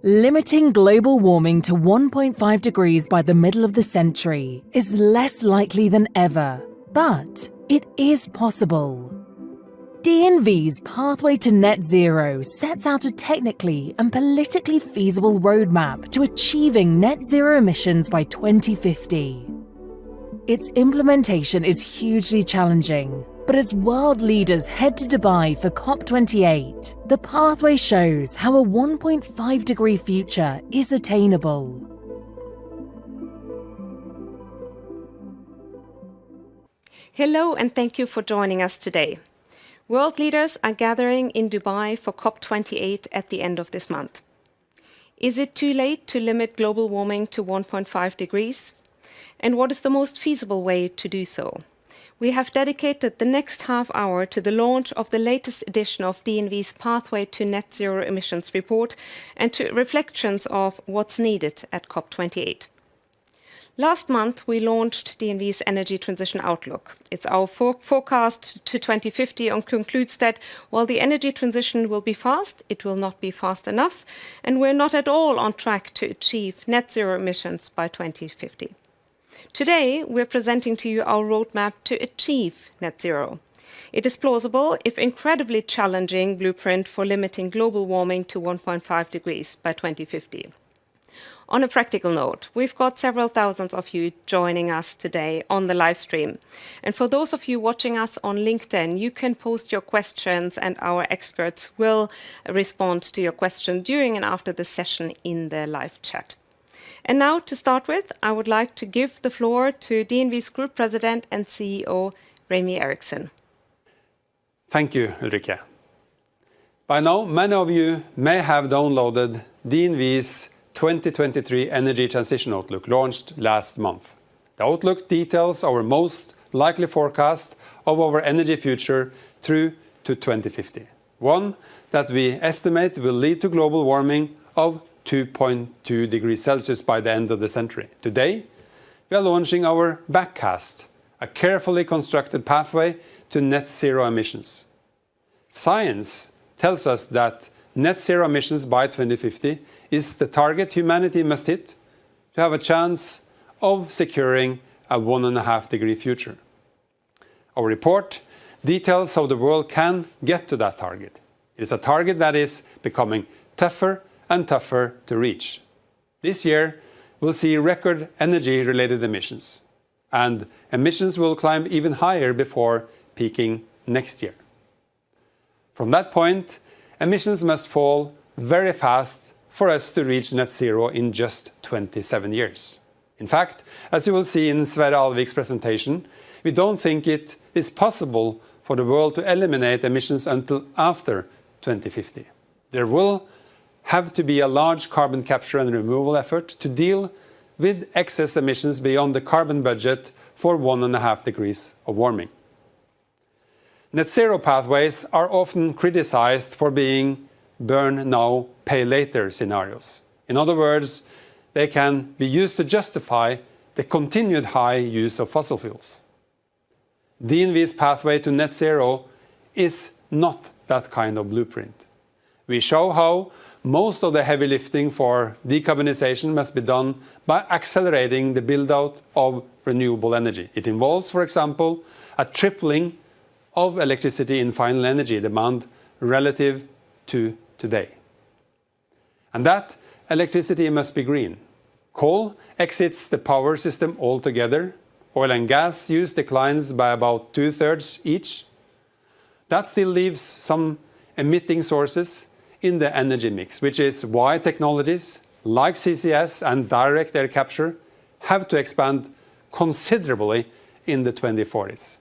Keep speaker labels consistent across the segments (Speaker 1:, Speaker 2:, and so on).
Speaker 1: Limiting global warming to 1.5 degrees by the middle of the century is less likely than ever, but it is possible. DNV's pathway to net zero sets out a technically and politically feasible roadmap to achieving net zero emissions by 2050. Its implementation is hugely challenging, but as world leaders head to Dubai for COP28, the pathway shows how a 1.5-degree future is attainable.
Speaker 2: Hello and thank you for joining us today. World leaders are gathering in Dubai for COP28 at the end of this month. Is it too late to limit global warming to 1.5 degrees? And what is the most feasible way to do so? We have dedicated the next half hour to the launch of the latest edition of DNV's Pathway to Net Zero Emissions report and to reflections of what's needed at COP28. Last month, we launched DNV's Energy Transition Outlook. It's our forecast to 2050 and concludes that while the energy transition will be fast, it will not be fast enough, and we're not at all on track to achieve net zero emissions by 2050. Today, we're presenting to you our roadmap to achieve net zero. It is plausible, if incredibly challenging, blueprint for limiting global warming to 1.5 degrees by 2050. On a practical note, we've got several thousands of you joining us today on the live stream. And for those of you watching us on LinkedIn, you can post your questions and our experts will respond to your question during and after the session in the live chat. And now, to start with, I would like to give the floor to DNV's Group President and CEO, Remi Eriksson.
Speaker 3: Thank you, Ulrike. By now, many of you may have downloaded DNV's 2023 Energy Transition Outlook, launched last month. The Outlook details our most likely forecast of our energy future through to 2050. One that we estimate will lead to global warming of 2.2 degrees Celsius by the end of the century. Today, we are launching our backcast, a carefully constructed pathway to net zero emissions. Science tells us that net zero emissions by 2050 is the target humanity must hit to have a chance of securing a 1.5-degree future. Our report details how the world can get to that target. It is a target that is becoming tougher and tougher to reach. This year, we'll see record energy-related emissions, and emissions will climb even higher before peaking next year. From that point, emissions must fall very fast for us to reach net zero in just 27 years. In fact, as you will see in Sverre Alvik's presentation, we don't think it is possible for the world to eliminate emissions until after 2050. There will have to be a large carbon capture and removal effort to deal with excess emissions beyond the carbon budget for 1.5 degrees of warming. Net zero pathways are often criticized for being burn now, pay later scenarios. In other words, they can be used to justify the continued high use of fossil fuels. DNV's pathway to net zero is not that kind of blueprint. We show how most of the heavy lifting for decarbonization must be done by accelerating the build-out of renewable energy. It involves, for example, a tripling of electricity in final energy demand relative to today. And that electricity must be green. Coal exits the power system altogether. Oil and gas use declines by about 2/3 each. That still leaves some emitting sources in the energy mix, which is why technologies like CCS and direct air capture have to expand considerably in the 2040s.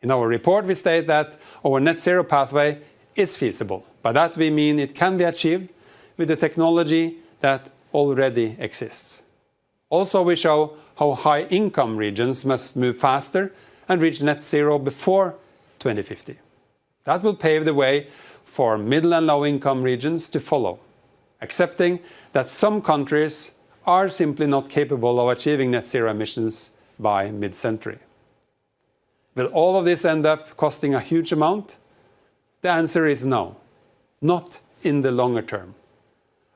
Speaker 3: In our report, we state that our net zero pathway is feasible. By that we mean it can be achieved with the technology that already exists. Also, we show how high-income regions must move faster and reach net zero before 2050. That will pave the way for middle and low-income regions to follow, accepting that some countries are simply not capable of achieving net zero emissions by mid-century. Will all of this end up costing a huge amount? The answer is no, not in the longer term.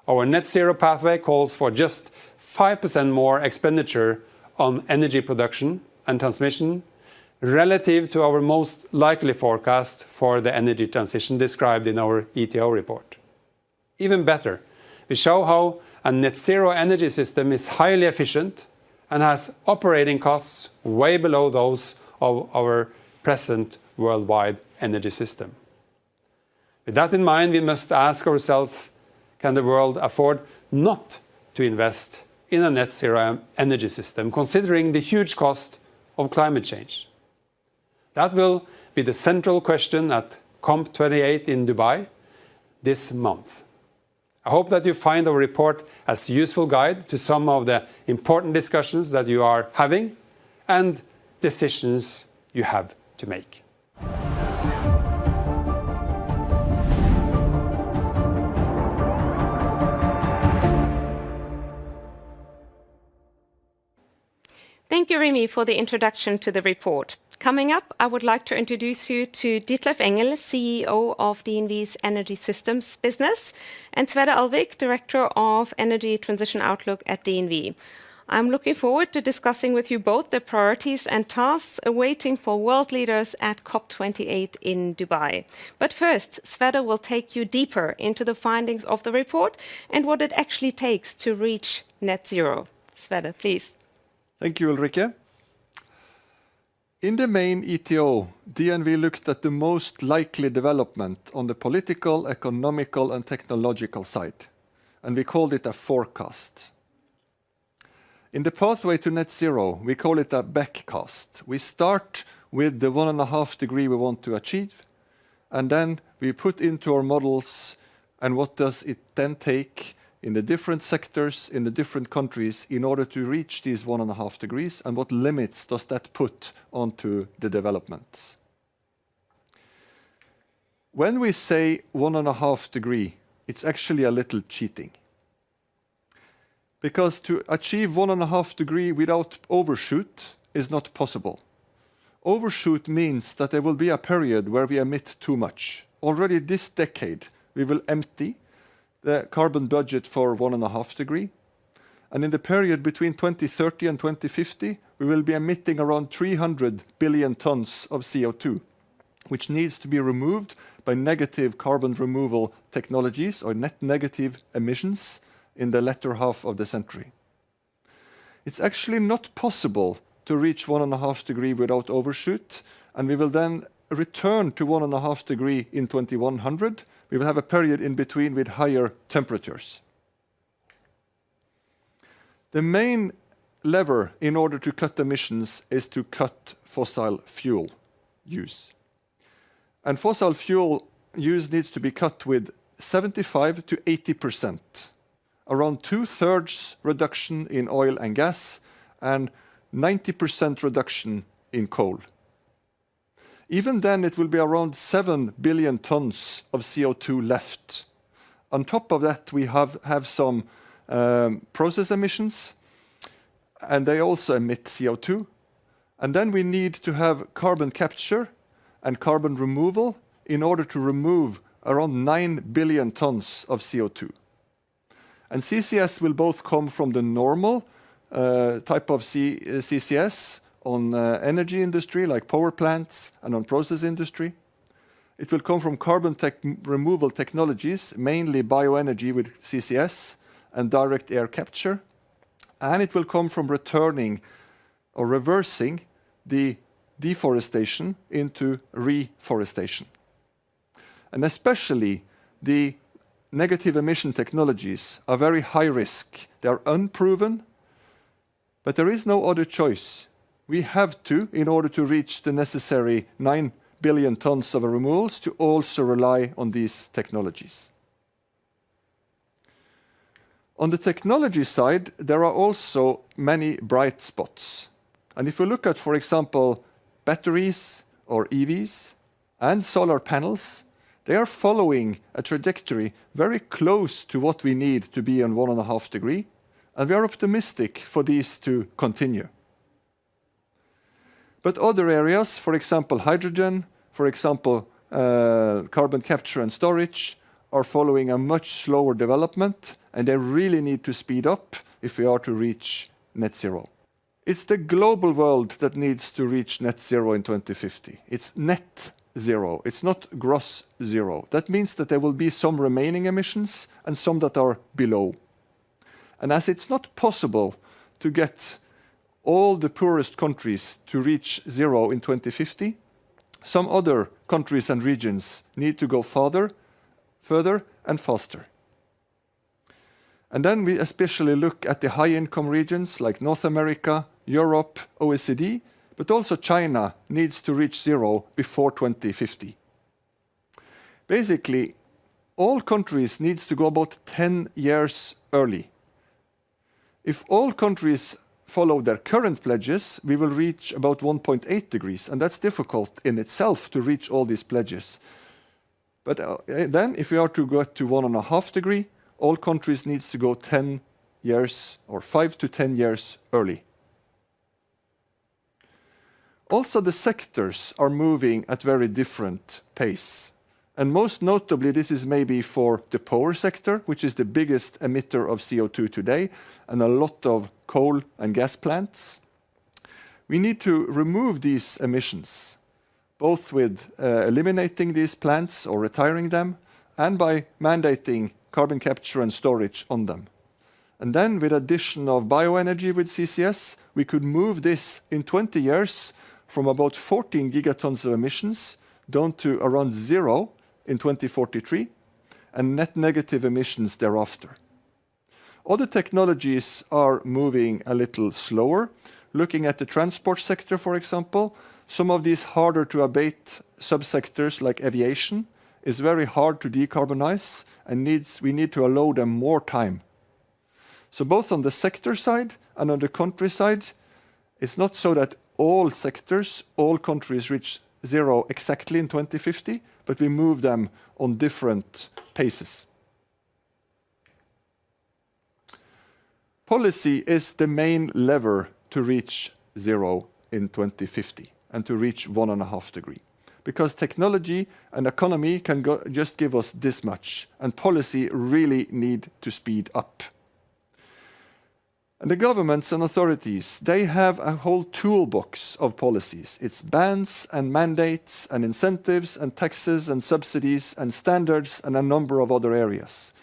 Speaker 3: Our net zero pathway calls for just 5% more expenditure on energy production and transmission relative to our most likely forecast for the energy transition described in our ETO report. Even better, we show how a net zero energy system is highly efficient and has operating costs way below those of our present worldwide energy system. With that in mind, we must ask ourselves, can the world afford not to invest in a net zero energy system, considering the huge cost of climate change? That will be the central question at COP28 in Dubai this month. I hope that you find our report as a useful guide to some of the important discussions that you are having and decisions you have to make.
Speaker 2: Thank you, Remy, for the introduction to the report. Coming up, I would like to introduce you to Ditlev Engel, CEO of DNV's Energy Systems business, and Sverre Alvik, Director of Energy Transition Outlook at DNV. I'm looking forward to discussing with you both the priorities and tasks awaiting for world leaders at COP28 in Dubai. But first, Sverre will take you deeper into the findings of the report and what it actually takes to reach net zero. Sverre, please.
Speaker 4: Thank you, Ulrike. In the main ETO, DNV looked at the most likely development on the political, economical, and technological side, and we called it a forecast. In the pathway to net zero, we call it a backcast. We start with the 1.5 degree we want to achieve, and then we put into our models and what does it then take in the different sectors, in the different countries, in order to reach these 1.5 degrees, and what limits does that put onto the developments. When we say 1.5 degree, it's actually a little cheating. Because to achieve 1.5 degree without overshoot is not possible. Overshoot means that there will be a period where we emit too much. Already this decade, we will empty the carbon budget for 1.5 degree. And in the period between 2030 and 2050, we will be emitting around 300 billion tons of CO2, which needs to be removed by negative carbon removal technologies or net negative emissions in the latter half of the century. It's actually not possible to reach 1.5 degree without overshoot, and we will then return to 1.5 degree in 2100. We will have a period in between with higher temperatures. The main lever in order to cut emissions is to cut fossil fuel use. And fossil fuel use needs to be cut with 75 to 80%, around 2/3 reduction in oil and gas, and 90% reduction in coal. Even then, it will be around 7 billion tons of CO2 left. On top of that, we have some process emissions, and they also emit CO2. And then we need to have carbon capture and carbon removal in order to remove around 9 billion tons of CO2. And CCS will both come from the normal type of CCS on energy industry, like power plants, and on process industry. It will come from carbon removal technologies, mainly bioenergy with CCS and direct air capture. And it will come from returning or reversing the deforestation into reforestation. And especially the negative emission technologies are very high risk. They are unproven, but there is no other choice. We have to, in order to reach the necessary 9 billion tons of removals, to also rely on these technologies. On the technology side, there are also many bright spots. And if we look at, for example, batteries or EVs and solar panels, they are following a trajectory very close to what we need to be on 1.5 degree, and we are optimistic for these to continue. But other areas, for example, hydrogen, for example, carbon capture and storage, are following a much slower development, and they really need to speed up if we are to reach net zero. It's the global world that needs to reach net zero in 2050. It's net zero. It's not gross zero. That means that there will be some remaining emissions and some that are below. And as it's not possible to get all the poorest countries to reach zero in 2050, some other countries and regions need to go further and faster. And then we especially look at the high-income regions like North America, Europe, OECD, but also China needs to reach zero before 2050. Basically, all countries need to go about 10 years early. If all countries follow their current pledges, we will reach about 1.8 degrees, and that's difficult in itself to reach all these pledges. But then, if we are to go to 1.5 degrees, all countries need to go 10 years or 5 to 10 years early. Also, the sectors are moving at very different pace. And most notably, this is maybe for the power sector, which is the biggest emitter of CO2 today, and a lot of coal and gas plants. We need to remove these emissions, both with eliminating these plants or retiring them, and by mandating carbon capture and storage on them. And then with addition of bioenergy with CCS, we could move this in 20 years from about 14 gigatons of emissions down to around zero in 2043, and net negative emissions thereafter. Other technologies are moving a little slower. Looking at the transport sector, for example, some of these harder to abate subsectors like aviation is very hard to decarbonize, and we need to allow them more time. So both on the sector side and on the country side, it's not so that all sectors, all countries reach zero exactly in 2050, but we move them on different paces. Policy is the main lever to reach zero in 2050 and to reach 1.5 degrees. Because technology and economy can just give us this much, and policy really need to speed up. And the governments and authorities, they have a whole toolbox of policies. It's bans and mandates and incentives and taxes and subsidies and standards and a number of other areas.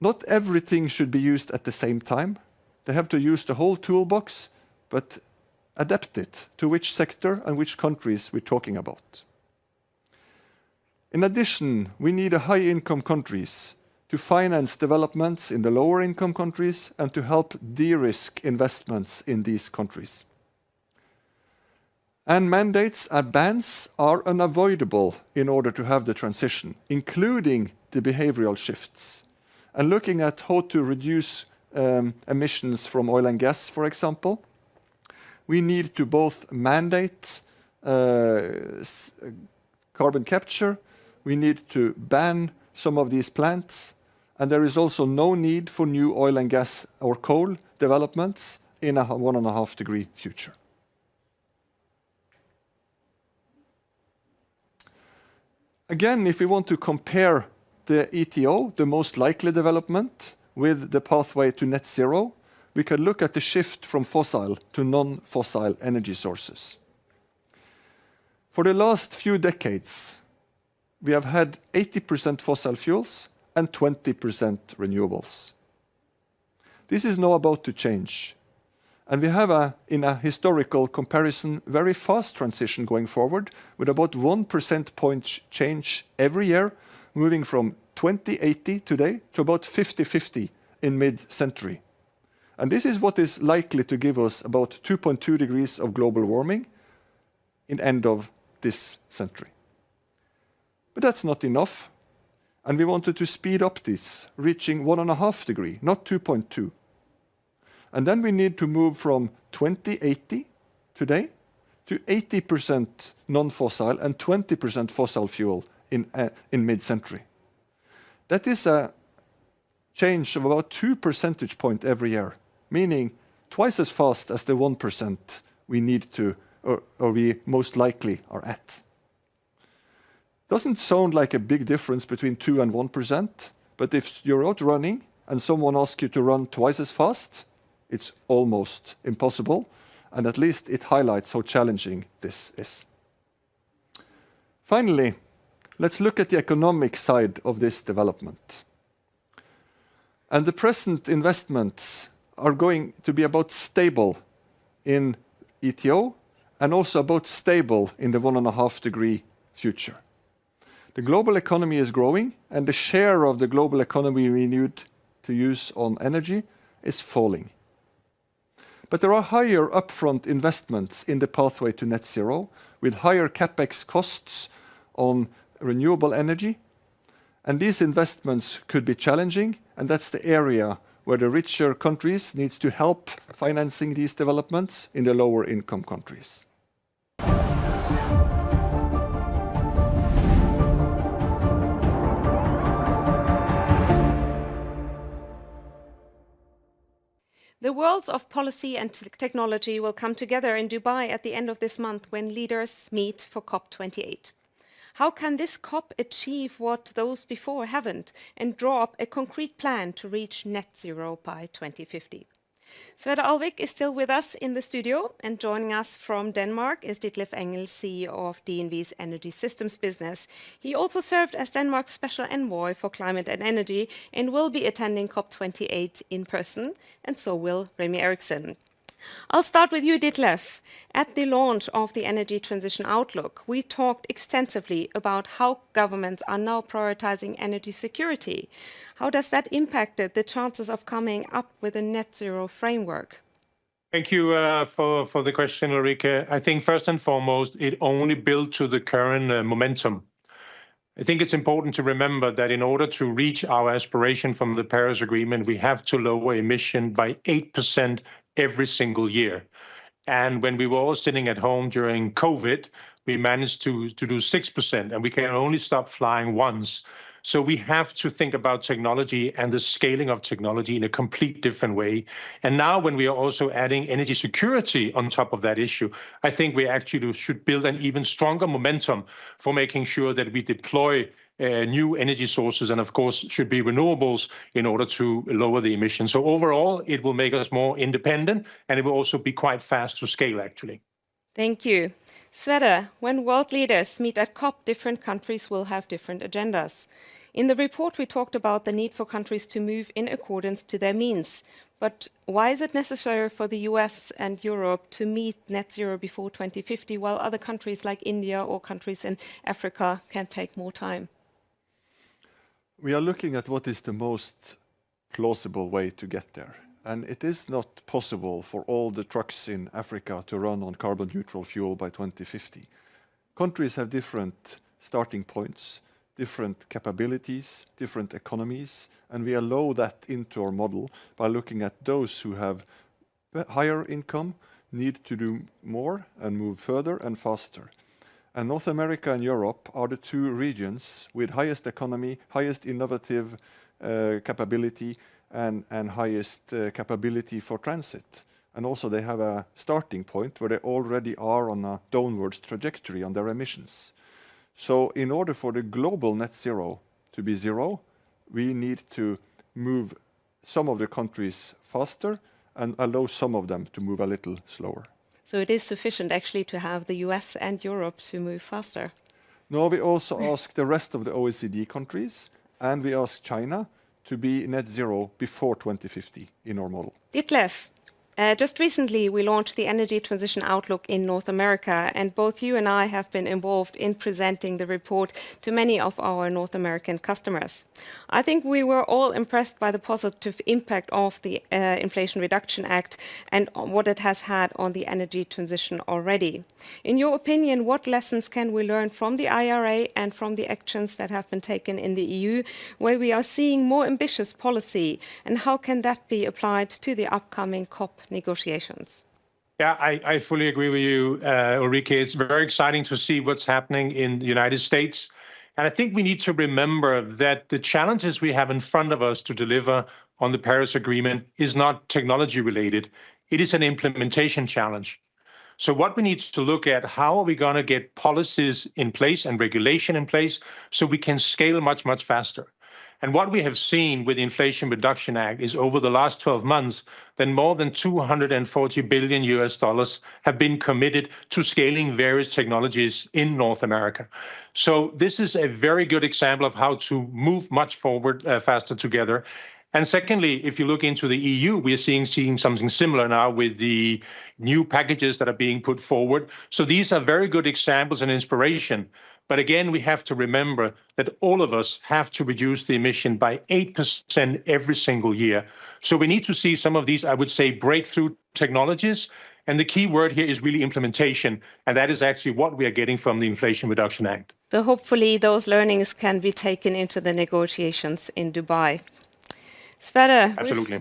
Speaker 4: Not everything should be used at the same time. They have to use the whole toolbox, but adapt it to which sector and which countries we're talking about. In addition, we need high-income countries to finance developments in the lower income countries and to help de-risk investments in these countries. And mandates and bans are unavoidable in order to have the transition, including the behavioral shifts. And looking at how to reduce emissions from oil and gas, for example, we need to both mandate carbon capture, we need to ban some of these plants, and there is also no need for new oil and gas or coal developments in a 1.5 degree future. Again, if we want to compare the ETO, the most likely development, with the pathway to net zero, we can look at the shift from fossil to non-fossil energy sources. For the last few decades, we have had 80% fossil fuels and 20% renewables. This is now about to change. And we have, in a historical comparison, very fast transition going forward, with about 1% point change every year, moving from 2080 today to about 50-50 in mid-century. And this is what is likely to give us about 2.2 degrees of global warming in end of this century. But that's not enough. And we wanted to speed up this, reaching 1.5 degrees, not 2.2. And then we need to move from 2080 today to 80% non-fossil and 20% fossil fuel in mid-century. That is a change of about 2 percentage points every year, meaning twice as fast as the 1% we need to, or we most likely are at. Doesn't sound like a big difference between 2 and 1%, But if you're out running and someone asks you to run twice as fast, it's almost impossible. And at least it highlights how challenging this is. Finally, let's look at the economic side of this development. And the present investments are going to be about stable in ETO and also about stable in the 1.5-degree future. The global economy is growing, and the share of the global economy we need to use on energy is falling. But there are higher upfront investments in the pathway to net zero, with higher capex costs on renewable energy. And these investments could be challenging, and that's the area where the richer countries need to help financing these developments in the lower income countries.
Speaker 2: The worlds of policy and technology will come together in Dubai at the end of this month when leaders meet for COP28. How can this COP achieve what those before haven't and draw up a concrete plan to reach net zero by 2050? Sverre Alvik is still with us in the studio, and joining us from Denmark is Ditlev Engel, CEO of DNV's Energy Systems business. He also served as Denmark's Special Envoy for Climate and Energy and will be attending COP28 in person, and so will Remy Eriksson. I'll start with you, Ditlev. At the launch of the Energy Transition Outlook, we talked extensively about how governments are now prioritizing energy security. How does that impact the chances of coming up with a net zero framework?
Speaker 5: Thank you for the question, Ulrike. I think first and foremost, it only built to the current momentum. I think it's important to remember that in order to reach our aspiration from the Paris Agreement, we have to lower emission by 8% every single year. And when we were all sitting at home during COVID, we managed to do 6%, and we can only stop flying once. So we have to think about technology and the scaling of technology in a complete different way. And now when we are also adding energy security on top of that issue, I think we actually should build an even stronger momentum for making sure that we deploy new energy sources, and of course should be renewables in order to lower the emissions. So overall, it will make us more independent, and it will also be quite fast to scale, actually.
Speaker 2: Thank you. Sverre, when world leaders meet at COP, different countries will have different agendas. In the report, we talked about the need for countries to move in accordance to their means. But why is it necessary for the US and Europe to meet net zero before 2050, while other countries like India or countries in Africa can take more time?
Speaker 4: We are looking at what is the most plausible way to get there. And it is not possible for all the trucks in Africa to run on carbon neutral fuel by 2050. Countries have different starting points, different capabilities, different economies, and we allow that into our model by looking at those who have higher income, need to do more and move further and faster. And North America and Europe are the two regions with highest economy, highest innovative capability, and highest capability for transit. And also they have a starting point where they already are on a downwards trajectory on their emissions. So in order for the global net zero to be zero, we need to move some of the countries faster and allow some of them to move a little slower.
Speaker 2: So it is sufficient actually to have the US and Europe to move faster?
Speaker 4: No, we also ask the rest of the OECD countries, and we ask China to be net zero before 2050 in our model.
Speaker 2: Ditlev, just recently we launched the Energy Transition Outlook in North America, and both you and I have been involved in presenting the report to many of our North American customers. I think we were all impressed by the positive impact of the Inflation Reduction Act and what it has had on the energy transition already. In your opinion, what lessons can we learn from the IRA and from the actions that have been taken in the EU, where we are seeing more ambitious policy, and how can that be applied to the upcoming COP negotiations?
Speaker 5: Yeah, I fully agree with you, Ulrike. It's very exciting to see what's happening in the United States. And I think we need to remember that the challenges we have in front of us to deliver on the Paris Agreement is not technology related. It is an implementation challenge. So what we need to look at, how are we going to get policies in place and regulation in place so we can scale much, much faster? And what we have seen with the Inflation Reduction Act is over the last 12 months, then more than $240 billion have been committed to scaling various technologies in North America. So this is a very good example of how to move much forward faster together. And secondly, if you look into the EU, we are seeing something similar now with the new packages that are being put forward. So these are very good examples and inspiration. But again, we have to remember that all of us have to reduce the emission by 8% every single year. So we need to see some of these, I would say, breakthrough technologies. And the key word here is really implementation. And that is actually what we are getting from the Inflation Reduction Act.
Speaker 2: So hopefully those learnings can be taken into the negotiations in Dubai. Sverre,
Speaker 5: Absolutely.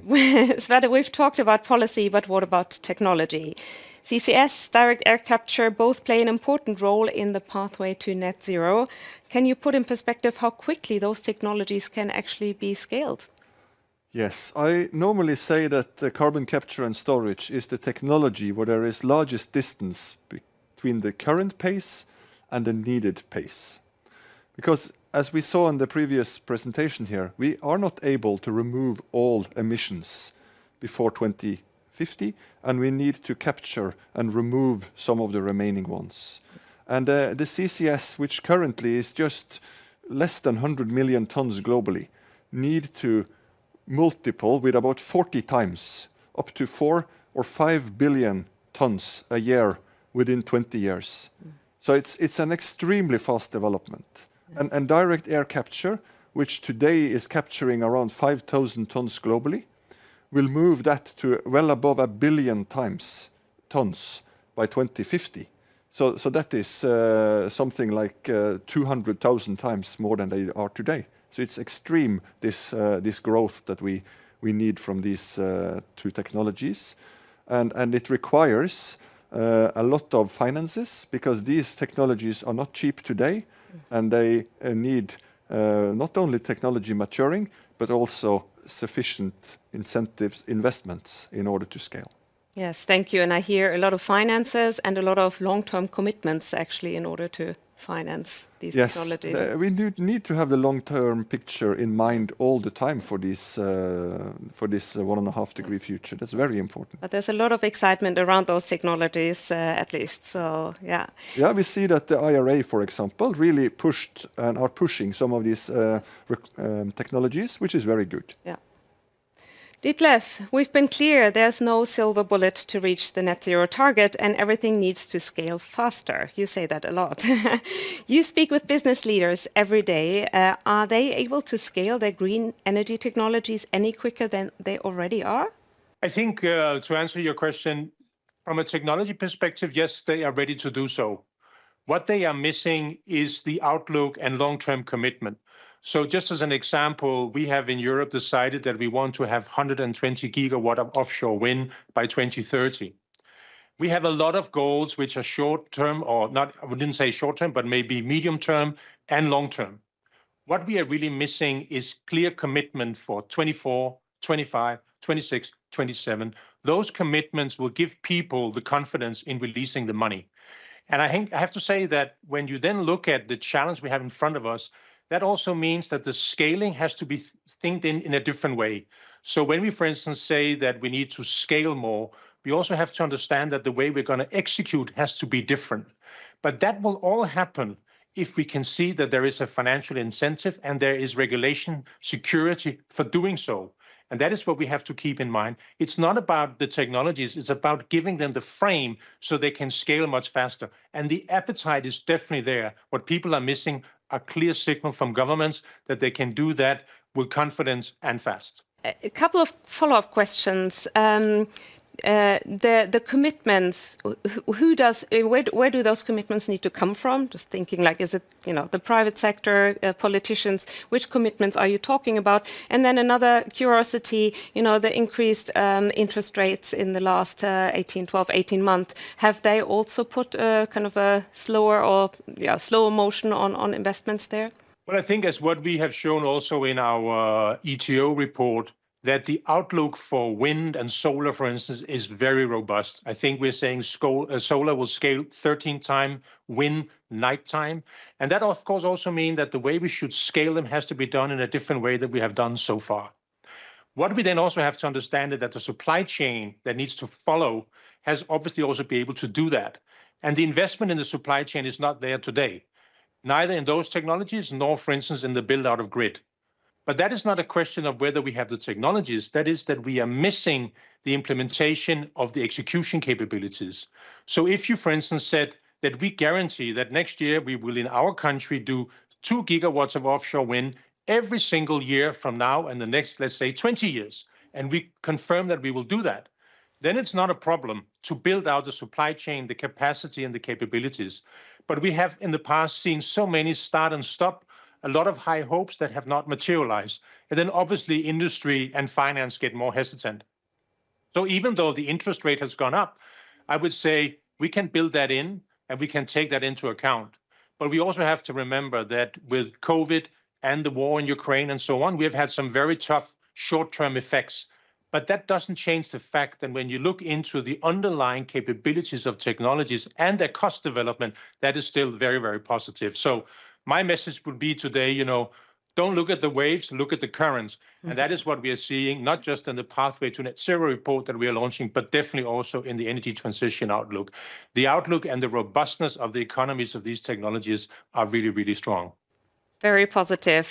Speaker 2: We've talked about policy, but what about technology? CCS, direct air capture, both play an important role in the pathway to net zero. Can you put in perspective how quickly those technologies can actually be scaled?
Speaker 4: Yes, I normally say that the carbon capture and storage is the technology where there is largest distance between the current pace and the needed pace. Because as we saw in the previous presentation here, we are not able to remove all emissions before 2050, and we need to capture and remove some of the remaining ones. And the CCS, which currently is just less than 100 million tons globally, need to multiple with about 40 times, up to 4 or 5 billion tons a year within 20 years. So it's an extremely fast development. And direct air capture, which today is capturing around 5,000 tons globally, will move that to well above 1 billion tons by 2050. So that is something like 200,000 times more than they are today. So it's extreme, this growth that we need from these two technologies. And it requires a lot of finances, because these technologies are not cheap today, and they need not only technology maturing, but also sufficient incentives, investments in order to scale.
Speaker 2: Yes, thank you. And I hear a lot of finances and a lot of long-term commitments actually in order to finance these technologies.
Speaker 4: Yes, we need to have the long-term picture in mind all the time for this 1.5 degree future. That's very important.
Speaker 2: But there's a lot of excitement around those technologies, at least. So, yeah.
Speaker 4: Yeah, we see that the IRA, for example, really pushed and are pushing some of these technologies, which is very good.
Speaker 2: Yeah. Ditlev, we've been clear there's no silver bullet to reach the net zero target, and everything needs to scale faster. You say that a lot. You speak with business leaders every day. Are they able to scale their green energy technologies any quicker than they already are?
Speaker 5: I think to answer your question, from a technology perspective, yes, they are ready to do so. What they are missing is the outlook and long-term commitment. So just as an example, we have in Europe decided that we want to have 120 gigawatt of offshore wind by 2030. We have a lot of goals which are short-term, or not, I wouldn't say short-term, but maybe medium-term and long-term. What we are really missing is clear commitment for 24, 25, 26, 27. Those commitments will give people the confidence in releasing the money. And I have to say that when you then look at the challenge we have in front of us, that also means that the scaling has to be thinked in a different way. So when we, for instance, say that we need to scale more, we also have to understand that the way we're going to execute has to be different. But that will all happen if we can see that there is a financial incentive and there is regulation security for doing so. And that is what we have to keep in mind. It's not about the technologies, it's about giving them the frame so they can scale much faster. And the appetite is definitely there. What people are missing are clear signal from governments that they can do that with confidence and fast.
Speaker 2: A couple of follow-up questions. The commitments, where do those commitments need to come from? Just thinking, like, is it, the private sector, politicians, which commitments are you talking about? And then another curiosity, the increased interest rates in the last 18 months, have they also put kind of a slower motion on investments there?
Speaker 5: Well, I think as what we have shown also in our ETO report, that the outlook for wind and solar, for instance, is very robust. I think we're saying solar will scale 13 times, wind nighttime. And that, of course, also means that the way we should scale them has to be done in a different way than we have done so far. What we then also have to understand is that the supply chain that needs to follow has obviously also be able to do that. And the investment in the supply chain is not there today, neither in those technologies nor, for instance, in the build out of grid. But that is not a question of whether we have the technologies. That is that we are missing the implementation of the execution capabilities. So if you, for instance, said that we guarantee that next year we will in our country do 2 gigawatts of offshore wind every single year from now and the next, let's say, 20 years, and we confirm that we will do that, then it's not a problem to build out the supply chain, the capacity and the capabilities. But we have in the past seen so many start and stop, a lot of high hopes that have not materialized. And then obviously industry and finance get more hesitant. So even though the interest rate has gone up, I would say we can build that in and we can take that into account. But we also have to remember that with COVID and the war in Ukraine and so on, we have had some very tough short-term effects. But that doesn't change the fact that when you look into the underlying capabilities of technologies and their cost development, that is still very, very positive. So my message would be today, don't look at the waves, look at the currents. And that is what we are seeing, not just in the Pathway to Net Zero report that we are launching, but definitely also in the energy transition outlook. The outlook and the robustness of the economies of these technologies are really, really strong.
Speaker 2: Very positive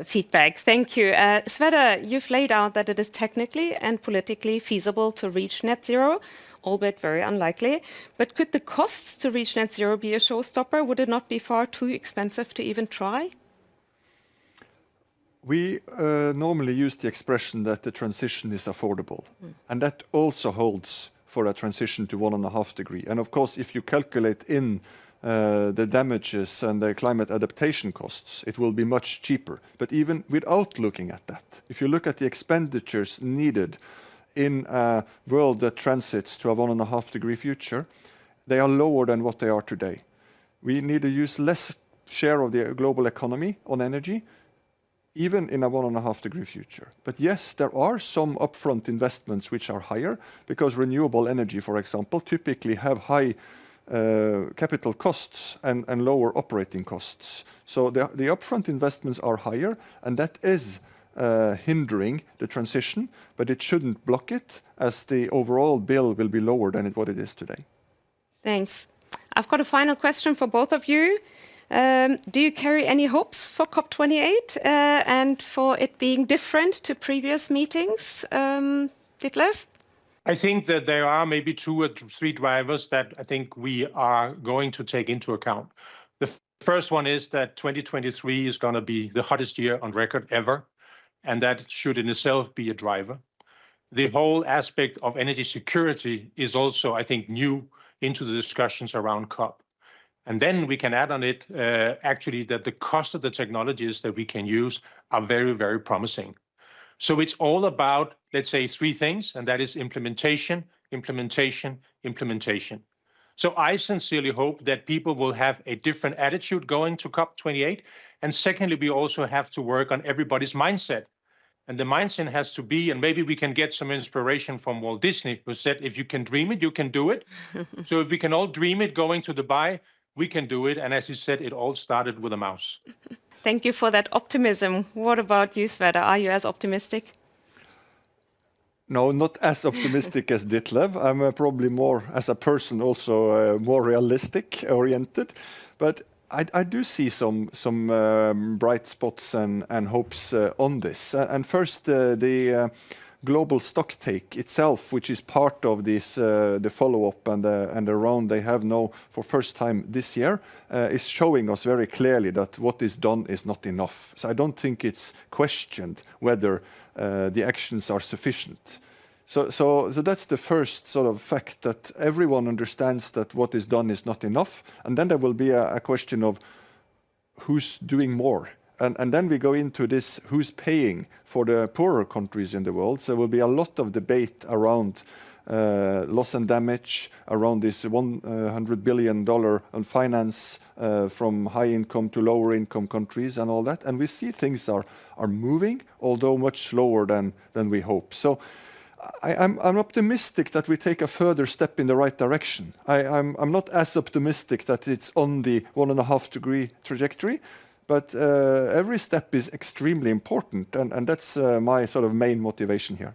Speaker 2: feedback. Thank you. Sverre, you've laid out that it is technically and politically feasible to reach net zero, albeit very unlikely. But could the costs to reach net zero be a showstopper? Would it not be far too expensive to even try?
Speaker 4: We normally use the expression that the transition is affordable. And that also holds for a transition to 1.5 degrees. And of course, if you calculate in the damages and the climate adaptation costs, it will be much cheaper. But even without looking at that, if you look at the expenditures needed in a world that transits to a 1.5 degree future, they are lower than what they are today. We need to use less share of the global economy on energy, even in a 1.5 degree future. But yes, there are some upfront investments which are higher, because renewable energy, for example, typically have high capital costs and lower operating costs. So the upfront investments are higher, and that is hindering the transition, but it shouldn't block it, as the overall bill will be lower than what it is today.
Speaker 2: Thanks. I've got a final question for both of you. Do you carry any hopes for COP28 and for it being different to previous meetings? Ditlev?
Speaker 5: I think that there are maybe 2 or 3 drivers that I think we are going to take into account. The first one is that 2023 is going to be the hottest year on record ever, and that should in itself be a driver. The whole aspect of energy security is also, I think, new into the discussions around COP. And then we can add on it, actually, that the cost of the technologies that we can use are very, very promising. So it's all about, let's say, 3 things, and that is implementation, implementation, implementation. So I sincerely hope that people will have a different attitude going to COP28. And secondly, we also have to work on everybody's mindset. And the mindset has to be, and maybe we can get some inspiration from Walt Disney, who said, if you can dream it, you can do it. So if we can all dream it going to Dubai, we can do it. And as he said, it all started with a mouse.
Speaker 2: Thank you for that optimism. What about you, Sverre? Are you as optimistic?
Speaker 4: No, not as optimistic as Ditlev. I'm probably more, as a person, also more realistic oriented. But I do see some bright spots and hopes on this. And first, the global stock take itself, which is part of this, the follow-up and the round they have now for first time this year, is showing us very clearly that what is done is not enough. So I don't think it's questioned whether the actions are sufficient. So that's the first sort of fact, that everyone understands that what is done is not enough. And then there will be a question of who's doing more. And then we go into this, who's paying for the poorer countries in the world. So there will be a lot of debate around loss and damage, around this $100 billion on finance from high income to lower income countries and all that. And we see things are moving, although much slower than we hope. So I'm optimistic that we take a further step in the right direction. I'm not as optimistic that it's on the 1.5 degree trajectory, but every step is extremely important, and that's my sort of main motivation here.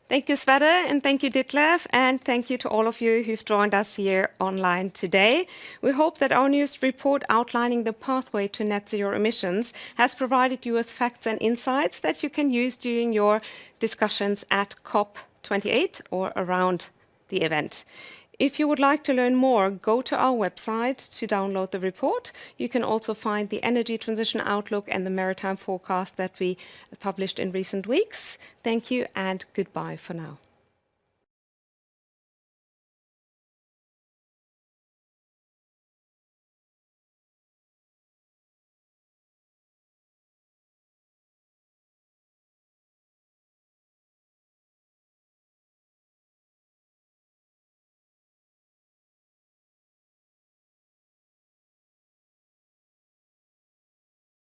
Speaker 2: Thank you, Sverre, and thank you, Ditlev, and thank you to all of you who've joined us here online today. We hope that our newest report outlining the pathway to net zero emissions has provided you with facts and insights that you can use during your discussions at COP28 or around the event. If you would like to learn more, go to our website to download the report. You can also find the Energy Transition Outlook and the Maritime Forecast that we published in recent weeks. Thank you and goodbye for now.